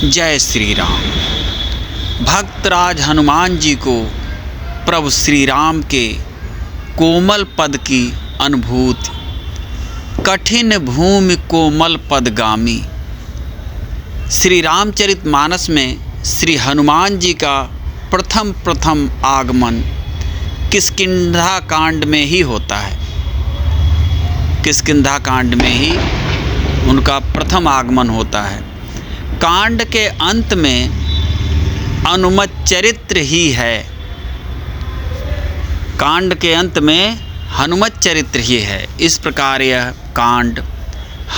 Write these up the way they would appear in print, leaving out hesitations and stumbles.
जय श्री राम। भक्तराज हनुमान जी को प्रभु श्री राम के कोमल पद की अनुभूति। कठिन भूमि कोमल पदगामी। श्री रामचरितमानस में श्री हनुमान जी का प्रथम आगमन किष्किंधा कांड में ही होता है। किष्किंधा कांड में ही उनका प्रथम आगमन होता है। कांड के अंत में अनुमत चरित्र ही है। कांड के अंत में हनुमत चरित्र ही है। इस प्रकार यह कांड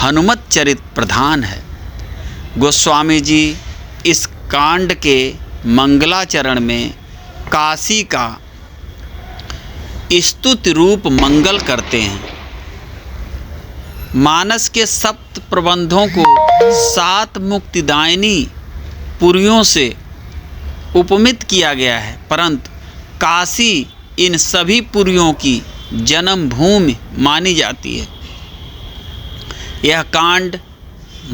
हनुमत चरित्र प्रधान है। गोस्वामी जी इस कांड के मंगलाचरण में काशी का स्तुति रूप मंगल करते हैं। मानस के सप्त प्रबंधों को 7 मुक्तिदायिनी पुरियों से उपमित किया गया है, परंतु काशी इन सभी पुरियों की जन्म भूमि मानी जाती है। यह कांड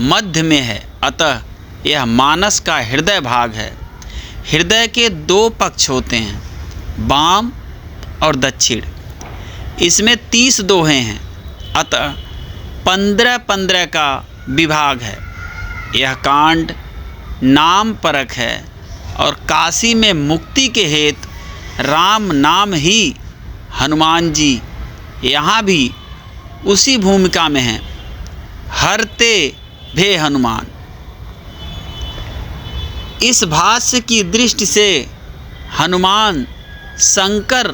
मध्य में है, अतः यह मानस का हृदय भाग है। हृदय के 2 पक्ष होते हैं, वाम और दक्षिण। इसमें 30 दोहे हैं, अतः 15 का विभाग है। यह कांड नाम परक है और काशी में मुक्ति के हेतु राम नाम ही हनुमान जी यहाँ भी उसी भूमिका में हैं। हरते भे हनुमान। इस भाष्य की दृष्टि से हनुमान शंकर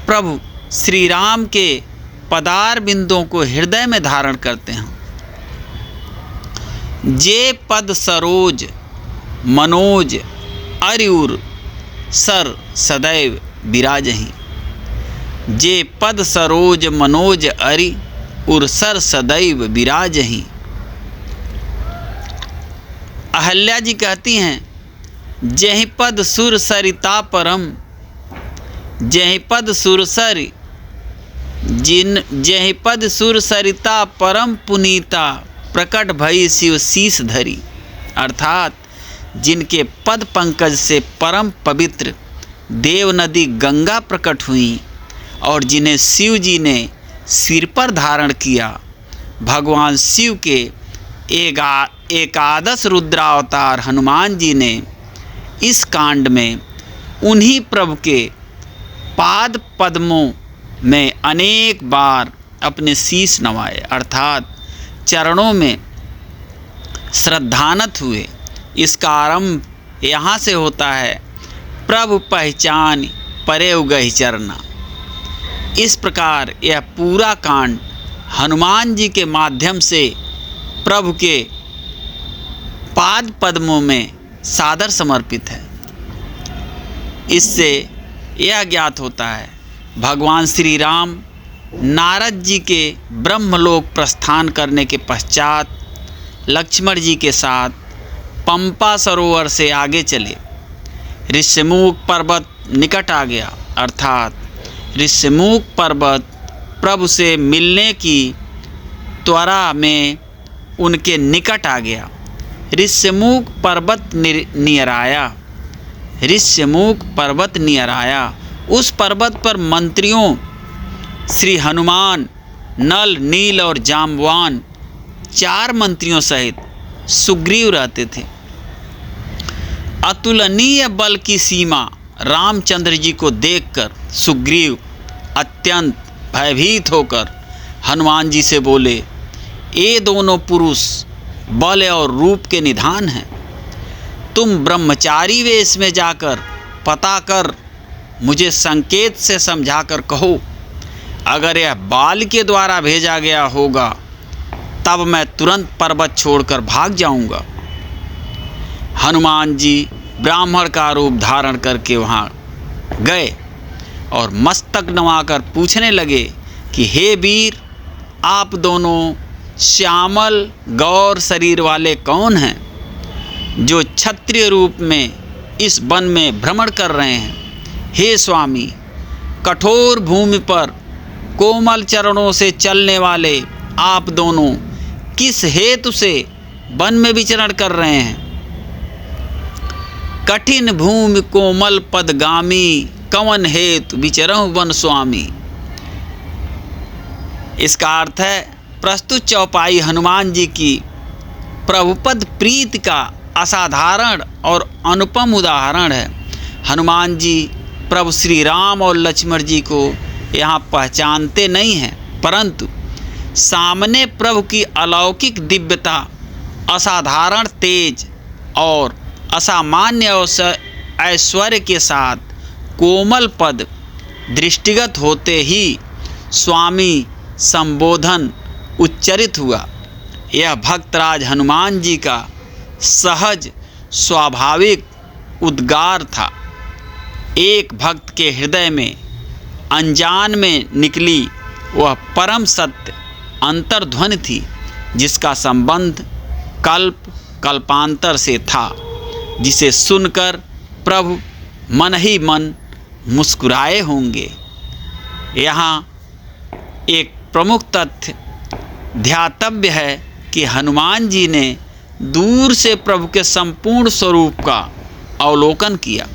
प्रभु श्री राम के पदार बिंदों को हृदय में धारण करते हैं। जे पद सरोज मनोज अरिउर सर सदैव विराजहि। जे पद सरोज मनोज अरि उर सर सदैव विराजहि। अहल्या जी कहती हैं, जहि पद सुर सरिता परम, जहि पद सुर सरि जहि पद सुर सरिता परम पुनीता, प्रकट भई शिव शीस धरी। अर्थात जिनके पद पंकज से परम पवित्र देव नदी गंगा प्रकट हुई और जिन्हें शिव जी ने सिर पर धारण किया। भगवान शिव के एकादश रुद्रावतार हनुमान जी ने इस कांड में उन्हीं प्रभु के पाद पद्मों में अनेक बार अपने शीश नवाए, अर्थात चरणों में श्रद्धानत हुए। इसका आरंभ यहाँ से होता है, प्रभु पहचान परे उगहि चरना। इस प्रकार यह पूरा कांड हनुमान जी के माध्यम से प्रभु के पाद पद्मों में सादर समर्पित है। इससे यह ज्ञात होता है, भगवान श्री राम नारद जी के ब्रह्मलोक प्रस्थान करने के पश्चात लक्ष्मण जी के साथ पंपा सरोवर से आगे चले। ऋष्यमुख पर्वत निकट आ गया, अर्थात ऋष्यमुख पर्वत प्रभु से मिलने की त्वरा में उनके निकट आ गया। ऋष्यमुख पर्वत नियर आया। ऋष्यमुख पर्वत नियर आया। उस पर्वत पर मंत्रियों श्री हनुमान, नल, नील और जाम्बवान 4 मंत्रियों सहित सुग्रीव रहते थे। अतुलनीय बल की सीमा रामचंद्र जी को देखकर सुग्रीव अत्यंत भयभीत होकर हनुमान जी से बोले, ये दोनों पुरुष बल और रूप के निधान हैं। तुम ब्रह्मचारी वेश में जाकर पता कर मुझे संकेत से समझाकर कहो। अगर यह बाल के द्वारा भेजा गया होगा तब मैं तुरंत पर्वत छोड़कर भाग जाऊंगा। हनुमान जी ब्राह्मण का रूप धारण करके वहाँ गए और मस्तक नवाकर पूछने लगे कि हे वीर, आप दोनों श्यामल गौर शरीर वाले कौन हैं जो क्षत्रिय रूप में इस वन में भ्रमण कर रहे हैं? हे स्वामी, कठोर भूमि पर कोमल चरणों से चलने वाले आप दोनों किस हेतु से वन में विचरण कर रहे हैं? कठिन भूमि कोमल पदगामी, कवन हेतु विचरहु वन स्वामी। इसका अर्थ है, प्रस्तुत चौपाई हनुमान जी की प्रभुपद प्रीति का असाधारण और अनुपम उदाहरण है। हनुमान जी प्रभु श्री राम और लक्ष्मण जी को यहाँ पहचानते नहीं हैं, परंतु सामने प्रभु की अलौकिक दिव्यता, असाधारण तेज और असामान्य ऐश्वर्य के साथ कोमल पद दृष्टिगत होते ही स्वामी संबोधन उच्चरित हुआ। यह भक्तराज हनुमान जी का सहज स्वाभाविक उद्गार था। एक भक्त के हृदय में अनजान में निकली वह परम सत्य अंतर्ध्वनि थी, जिसका संबंध कल्पांतर से था, जिसे सुनकर प्रभु मन ही मन मुस्कुराए होंगे। यहाँ एक प्रमुख तथ्य ध्यातव्य है कि हनुमान जी ने दूर से प्रभु के संपूर्ण स्वरूप का अवलोकन किया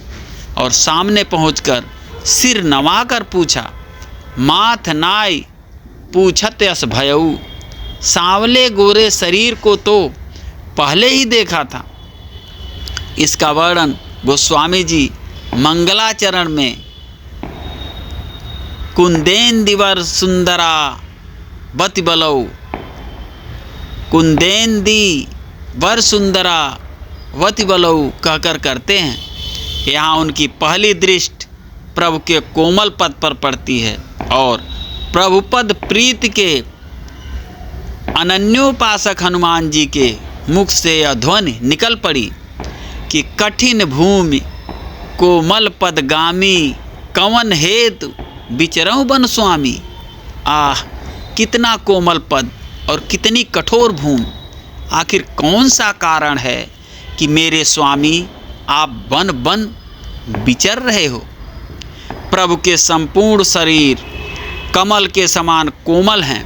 और सामने पहुंचकर सिर नवाकर पूछा, माथ नाय पूछत यस भयऊ। सांवले गोरे शरीर को तो पहले ही देखा था। इसका वर्णन गोस्वामी जी मंगलाचरण में कुंदेंदिवर सुंदरा बति बलऊ, कुंदेंदी वर सुंदरा वति बलऊ कहकर करते हैं। यहाँ उनकी पहली दृष्टि प्रभु के कोमल पद पर पड़ती है और प्रभुपद प्रीति के अनन्योपासक हनुमान जी के मुख से यह ध्वनि निकल पड़ी कि कठिन भूमि कोमल पदगामी, कवन हेतु विचरहु वन स्वामी। आह, कितना कोमल पद और कितनी कठोर भूमि, आखिर कौन सा कारण है कि मेरे स्वामी आप वन वन विचर रहे हो। प्रभु के संपूर्ण शरीर कमल के समान कोमल हैं।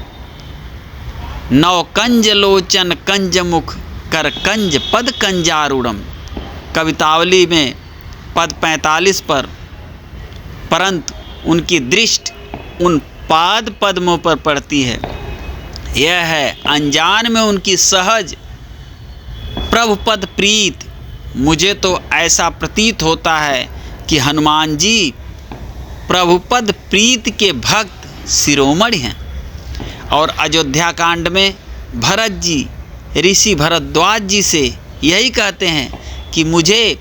नव कंज लोचन कंज मुख कर कंज पद कंजारूढ़म, कवितावली में पद 45 पर। परंतु उनकी दृष्टि उन पाद पद्मों पर पड़ती है। यह है अनजान में उनकी सहज प्रभुपद प्रीत। मुझे तो ऐसा प्रतीत होता है कि हनुमान जी प्रभुपद प्रीत के भक्त शिरोमणि हैं। और अयोध्या कांड में भरत जी ऋषि भरद्वाज जी से यही कहते हैं कि मुझे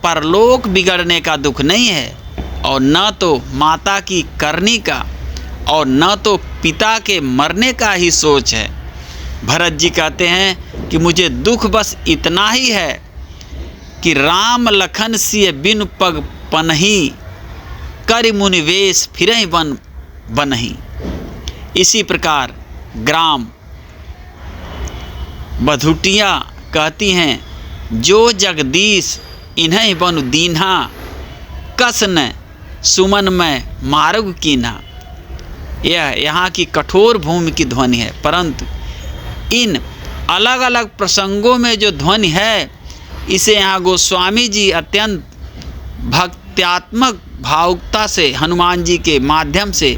परलोक बिगड़ने का दुख नहीं है, और न तो माता की करनी का और न तो पिता के मरने का ही सोच है। भरत जी कहते हैं कि मुझे दुख बस इतना ही है कि राम लखन सिय बिनु पग पनही, करि मुनिवेश फिरहि वन बनही। इसी प्रकार ग्राम बधुटियाँ कहती हैं, जो जगदीश इन्हें बनु दीन्हा, कसन सुमन में मार्ग कीन्हा। यह यहाँ की कठोर भूमि की ध्वनि है, परंतु इन अलग अलग प्रसंगों में जो ध्वनि है, इसे यहाँ गोस्वामी जी अत्यंत भक्त्यात्मक भावुकता से हनुमान जी के माध्यम से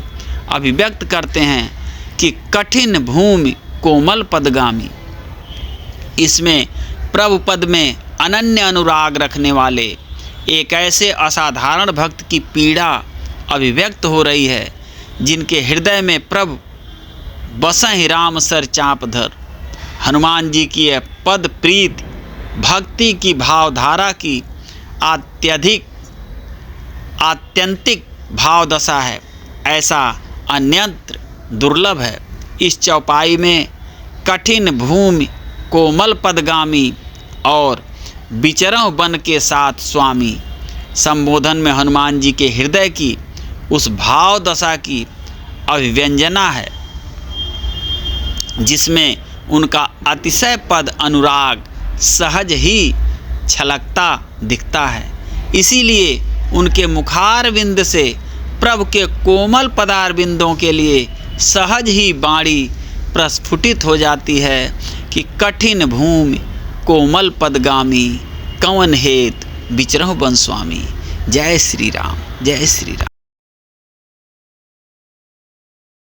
अभिव्यक्त करते हैं कि कठिन भूमि कोमल पदगामी। इसमें प्रभु पद में अनन्य अनुराग रखने वाले एक ऐसे असाधारण भक्त की पीड़ा अभिव्यक्त हो रही है, जिनके हृदय में प्रभु बसहि राम सर चाँप धर। हनुमान जी की यह पद प्रीत भक्ति की भावधारा की आत्यंतिक भावदशा है। ऐसा अन्यत्र दुर्लभ है। इस चौपाई में कठिन भूमि कोमल पदगामी और विचरहु बन के साथ स्वामी संबोधन में हनुमान जी के हृदय की उस भाव दशा की अभिव्यंजना है, जिसमें उनका अतिशय पद अनुराग सहज ही छलकता दिखता है। इसीलिए उनके मुखारविंद से प्रभु के कोमल पदारविंदों के लिए सहज ही वाणी प्रस्फुटित हो जाती है कि कठिन भूमि कोमल पदगामी, कवन हेत विचरहु बन स्वामी। जय श्री राम, जय श्री राम।